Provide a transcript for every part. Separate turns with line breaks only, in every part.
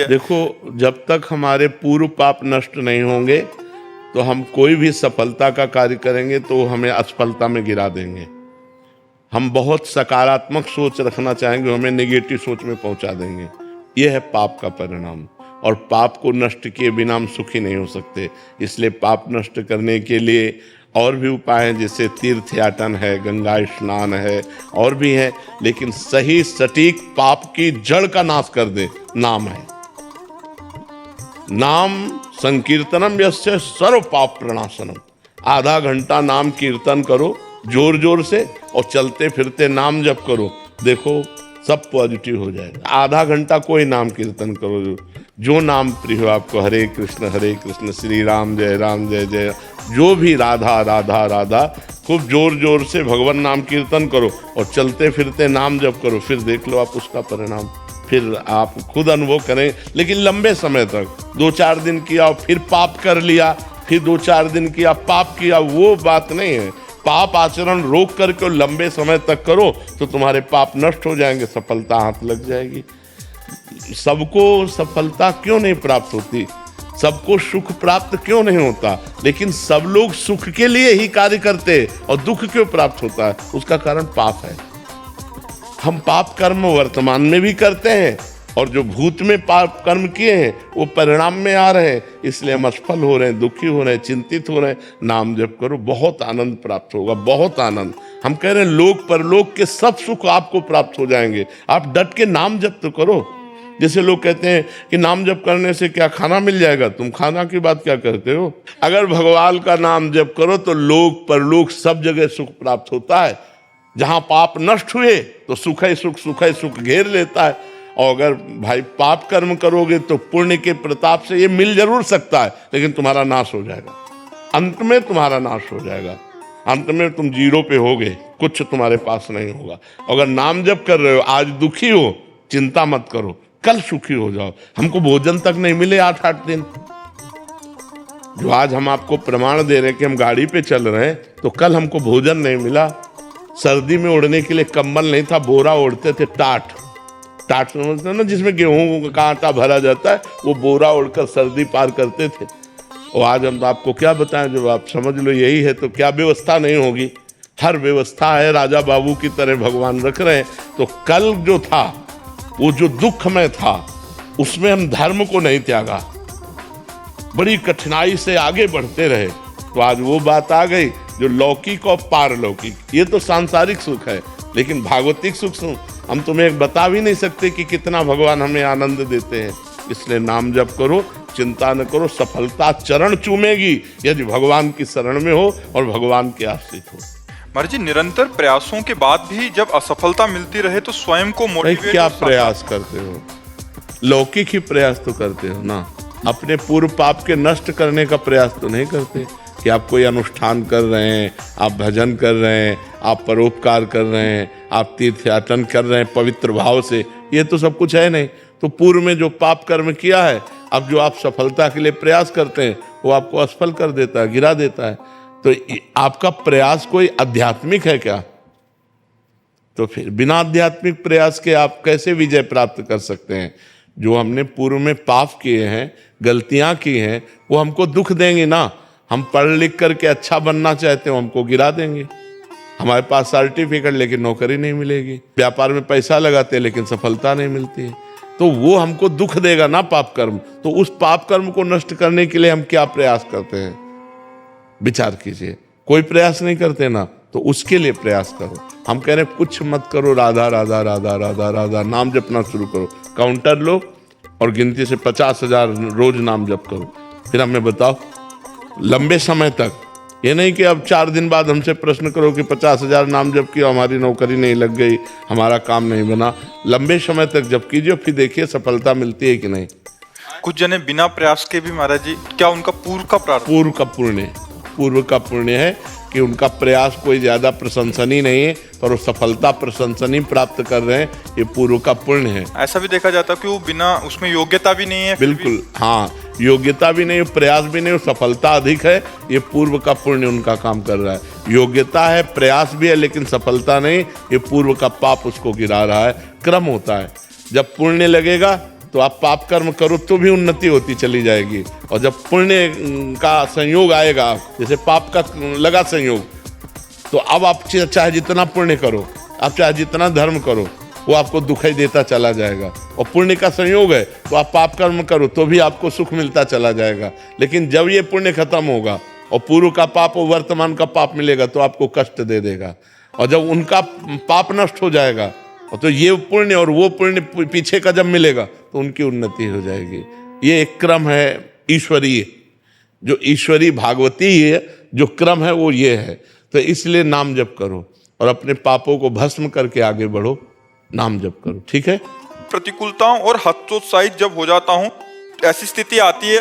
देखो, जब तक हमारे पूर्व पाप नष्ट नहीं होंगे तो हम कोई भी सफलता का कार्य करेंगे तो हमें असफलता में गिरा देंगे। हम बहुत सकारात्मक सोच रखना चाहेंगे, हमें नेगेटिव सोच में पहुंचा देंगे। यह है पाप का परिणाम। और पाप को नष्ट किए बिना हम सुखी नहीं हो सकते। इसलिए पाप नष्ट करने के लिए और भी उपाय हैं, जैसे तीर्थ याटन है, गंगा स्नान है, और भी है। लेकिन सही सटीक पाप की जड़ का नाश कर दे नाम है। नाम संकीर्तनम यस्य सर्व पाप प्रणाशनम। आधा घंटा नाम कीर्तन करो जोर जोर से, और चलते फिरते नाम जप करो, देखो सब पॉजिटिव हो जाएगा। आधा घंटा कोई नाम कीर्तन करो, जो नाम प्रिय हो आपको, हरे कृष्ण श्री राम जय जय, जो भी राधा राधा राधा, खूब जोर जोर से भगवान नाम कीर्तन करो और चलते फिरते नाम जप करो। फिर देख लो आप उसका परिणाम, फिर आप खुद अनुभव करें। लेकिन लंबे समय तक 2-4 दिन किया और फिर पाप कर लिया, फिर 2-4 दिन किया पाप किया, वो बात नहीं है। पाप आचरण रोक करके और लंबे समय तक करो तो तुम्हारे पाप नष्ट हो जाएंगे, सफलता हाथ लग जाएगी। सबको सफलता क्यों नहीं प्राप्त होती, सबको सुख प्राप्त क्यों नहीं होता, लेकिन सब लोग सुख के लिए ही कार्य करते और दुख क्यों प्राप्त होता है? उसका कारण पाप है। हम पाप कर्म वर्तमान में भी करते हैं और जो भूत में पाप कर्म किए हैं वो परिणाम में आ रहे हैं। इसलिए हम असफल हो रहे हैं, दुखी हो रहे हैं, चिंतित हो रहे हैं। नाम जप करो, बहुत आनंद प्राप्त होगा, बहुत आनंद। हम कह रहे हैं लोक परलोक के सब सुख आपको प्राप्त हो जाएंगे। आप डट के नाम जप तो करो। जैसे लोग कहते हैं कि नाम जप करने से क्या खाना मिल जाएगा, तुम खाना की बात क्या करते हो? अगर भगवान का नाम जप करो तो लोक परलोक सब जगह सुख प्राप्त होता है। जहां पाप नष्ट हुए तो सुख ही सुख घेर लेता है। और अगर भाई पाप कर्म करोगे तो पुण्य के प्रताप से ये मिल जरूर सकता है, लेकिन तुम्हारा नाश हो जाएगा। अंत में तुम्हारा नाश हो जाएगा, अंत में तुम जीरो पे होगे, कुछ तुम्हारे पास नहीं होगा। अगर नाम जप कर रहे हो, आज दुखी हो, चिंता मत करो, कल सुखी हो जाओ। हमको भोजन तक नहीं मिले 8-8 दिन, जो आज हम आपको प्रमाण दे रहे हैं कि हम गाड़ी पे चल रहे हैं, तो कल हमको भोजन नहीं मिला। सर्दी में ओढ़ने के लिए कंबल नहीं था, बोरा ओढ़ते थे, टाट समझते ना, जिसमें गेहूं का आटा भरा जाता है, वो बोरा ओढ़कर सर्दी पार करते थे। और आज हम आपको क्या बताएं, जब आप समझ लो यही है तो क्या व्यवस्था नहीं होगी? हर व्यवस्था है, राजा बाबू की तरह भगवान रख रहे हैं। तो कल जो था वो जो दुखमय था, उसमें हम धर्म को नहीं त्यागा, बड़ी कठिनाई से आगे बढ़ते रहे, तो आज वो बात आ गई जो लौकिक और पारलौकिक। ये तो सांसारिक सुख है, लेकिन भागवतिक सुख हम तुम्हें बता भी नहीं सकते कि कितना भगवान हमें आनंद देते हैं। इसलिए नाम जप करो, चिंता न करो, सफलता चरण चूमेगी यदि भगवान की शरण में हो और भगवान के आश्रित हो।
महाराज जी, निरंतर प्रयासों के बाद भी जब असफलता मिलती रहे तो स्वयं को मोटिवेट
क्या प्रयास करते हो? लौकिक ही प्रयास तो करते हो ना, अपने पूर्व पाप के नष्ट करने का प्रयास तो नहीं करते कि आप कोई अनुष्ठान कर रहे हैं, आप भजन कर रहे हैं, आप परोपकार कर रहे हैं, आप तीर्थयाटन कर रहे हैं पवित्र भाव से। ये तो सब कुछ है नहीं। तो पूर्व में जो पाप कर्म किया है, अब जो आप सफलता के लिए प्रयास करते हैं, वो आपको असफल कर देता है, गिरा देता है। तो आपका प्रयास कोई आध्यात्मिक है क्या? तो फिर बिना आध्यात्मिक प्रयास के आप कैसे विजय प्राप्त कर सकते हैं? जो हमने पूर्व में पाप किए हैं, गलतियां की हैं, वो हमको दुख देंगे ना। हम पढ़ लिख करके अच्छा बनना चाहते हो, हमको गिरा देंगे। हमारे पास सर्टिफिकेट लेकिन नौकरी नहीं मिलेगी, व्यापार में पैसा लगाते हैं लेकिन सफलता नहीं मिलती है, तो वो हमको दुख देगा ना पाप कर्म। तो उस पाप कर्म को नष्ट करने के लिए हम क्या प्रयास करते हैं, विचार कीजिए। कोई प्रयास नहीं करते ना, तो उसके लिए प्रयास करो। हम कह रहे हैं कुछ मत करो, राधा राधा राधा राधा राधा नाम जपना शुरू करो। काउंटर लो और गिनती से 50,000 रोज नाम जप करो। फिर हमें बताओ लंबे समय तक, ये नहीं कि अब 4 दिन बाद हमसे प्रश्न करो कि 50,000 नाम जप किया, हमारी नौकरी नहीं लग गई, हमारा काम नहीं बना। लंबे समय तक जप कीजिए, फिर देखिए सफलता मिलती है कि नहीं।
कुछ जने बिना प्रयास के भी महाराज जी, क्या उनका पूर्व का पुण्य है कि उनका प्रयास कोई ज्यादा प्रशंसनीय नहीं है, पर वो सफलता प्रशंसनीय प्राप्त कर रहे हैं, ये पूर्व का पुण्य है। ऐसा भी देखा जाता है कि वो बिना उसमें योग्यता भी नहीं है,
बिल्कुल हाँ, योग्यता भी नहीं, प्रयास भी नहीं, सफलता अधिक है, ये पूर्व का पुण्य उनका काम कर रहा है। योग्यता है, प्रयास भी है, लेकिन सफलता नहीं, ये पूर्व का पाप उसको गिरा रहा है। क्रम होता है, जब पुण्य लगेगा तो आप पाप कर्म करो तो भी उन्नति होती चली जाएगी। और जब पुण्य का संयोग आएगा, जैसे पाप का लगा संयोग, तो अब आप चाहे जितना पुण्य करो, आप चाहे जितना धर्म करो, वो आपको दुखाई देता चला जाएगा। और पुण्य का संयोग है तो आप पाप कर्म करो तो भी आपको सुख मिलता चला जाएगा। लेकिन जब ये पुण्य खत्म होगा और पूर्व का पाप और वर्तमान का पाप मिलेगा तो आपको कष्ट दे देगा। और जब उनका पाप नष्ट हो जाएगा तो ये पुण्य और वो पुण्य पीछे का जब मिलेगा तो उनकी उन्नति हो जाएगी। ये एक क्रम है ईश्वरीय, जो ईश्वरी भागवती है जो क्रम है वो ये है। तो इसलिए नाम जप करो और अपने पापों को भस्म करके आगे बढ़ो, नाम जप करो, ठीक है।
प्रतिकूलताओं और हतोत्साहित जब हो जाता हूँ, ऐसी स्थिति आती है,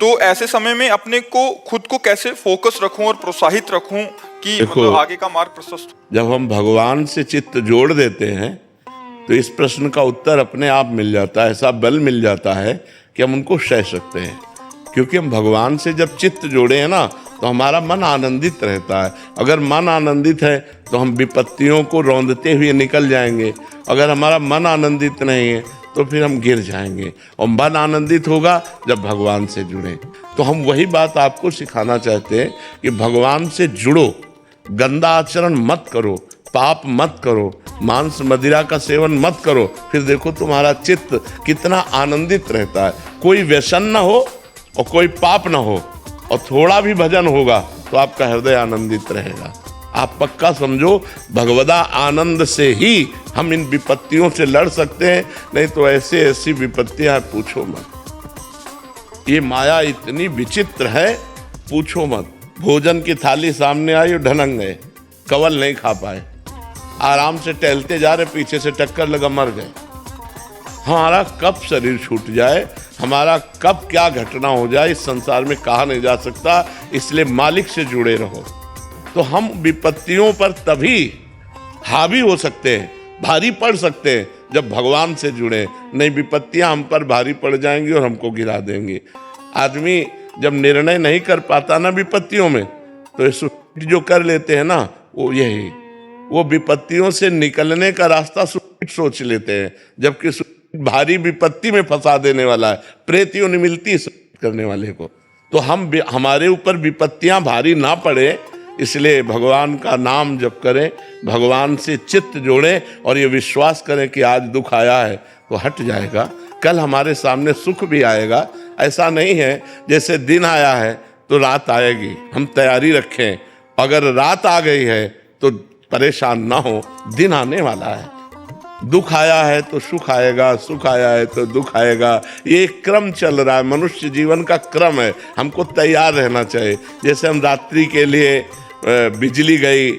तो ऐसे समय में अपने को खुद को कैसे फोकस रखूं और प्रोत्साहित रखूं कि मतलब आगे का मार्ग प्रशस्त हो।
जब हम भगवान से चित्त जोड़ देते हैं तो इस प्रश्न का उत्तर अपने आप मिल जाता है, ऐसा बल मिल जाता है कि हम उनको सह सकते हैं। क्योंकि हम भगवान से जब चित्त जोड़े हैं ना तो हमारा मन आनंदित रहता है। अगर मन आनंदित है तो हम विपत्तियों को रौंदते हुए निकल जाएंगे। अगर हमारा मन आनंदित नहीं है तो फिर हम गिर जाएंगे। और मन आनंदित होगा जब भगवान से जुड़े। तो हम वही बात आपको सिखाना चाहते हैं कि भगवान से जुड़ो, गंदा आचरण मत करो, पाप मत करो, मांस मदिरा का सेवन मत करो, फिर देखो तुम्हारा चित्त कितना आनंदित रहता है। कोई व्यसन ना हो और कोई पाप ना हो और थोड़ा भी भजन होगा तो आपका हृदय आनंदित रहेगा। आप पक्का समझो, भगवदा आनंद से ही हम इन विपत्तियों से लड़ सकते हैं, नहीं तो ऐसे ऐसी विपत्तियां पूछो मत। ये माया इतनी विचित्र है, पूछो मत। भोजन की थाली सामने आई और ढनक गए, कवल नहीं खा पाए, आराम से टहलते जा रहे, पीछे से टक्कर लगा, मर गए। हमारा कब शरीर छूट जाए, हमारा कब क्या घटना हो जाए, इस संसार में कहा नहीं जा सकता। इसलिए मालिक से जुड़े रहो। तो हम विपत्तियों पर तभी हावी हो सकते हैं, भारी पड़ सकते हैं जब भगवान से जुड़े। नहीं, विपत्तियां हम पर भारी पड़ जाएंगी और हमको गिरा देंगी। आदमी जब निर्णय नहीं कर पाता ना विपत्तियों में, तो ये जो कर लेते हैं ना, वो यही, वो विपत्तियों से निकलने का रास्ता सोच लेते हैं, जबकि भारी विपत्ति में फंसा देने वाला है। प्रेतियों ने मिलती है करने वाले को। तो हमारे ऊपर विपत्तियां भारी ना पड़े, इसलिए भगवान का नाम जप करें, भगवान से चित्त जोड़ें और ये विश्वास करें कि आज दुख आया है तो हट जाएगा, कल हमारे सामने सुख भी आएगा। ऐसा नहीं है जैसे दिन आया है तो रात आएगी, हम तैयारी रखें। अगर रात आ गई है तो परेशान ना हो, दिन आने वाला है। दुख आया है तो सुख आएगा, सुख आया है तो दुख आएगा। ये क्रम चल रहा है, मनुष्य जीवन का क्रम है। हमको तैयार रहना चाहिए। जैसे हम रात्रि के लिए बिजली गई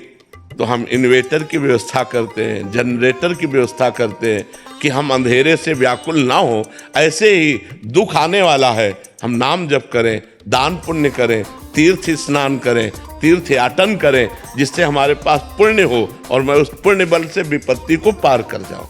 तो हम इन्वेटर की व्यवस्था करते हैं, जनरेटर की व्यवस्था करते हैं कि हम अंधेरे से व्याकुल ना हो। ऐसे ही दुख आने वाला है, हम नाम जप करें, दान पुण्य करें, तीर्थ स्नान करें, तीर्थ याटन करें, जिससे हमारे पास पुण्य हो और मैं उस पुण्य बल से विपत्ति को पार कर जाऊं।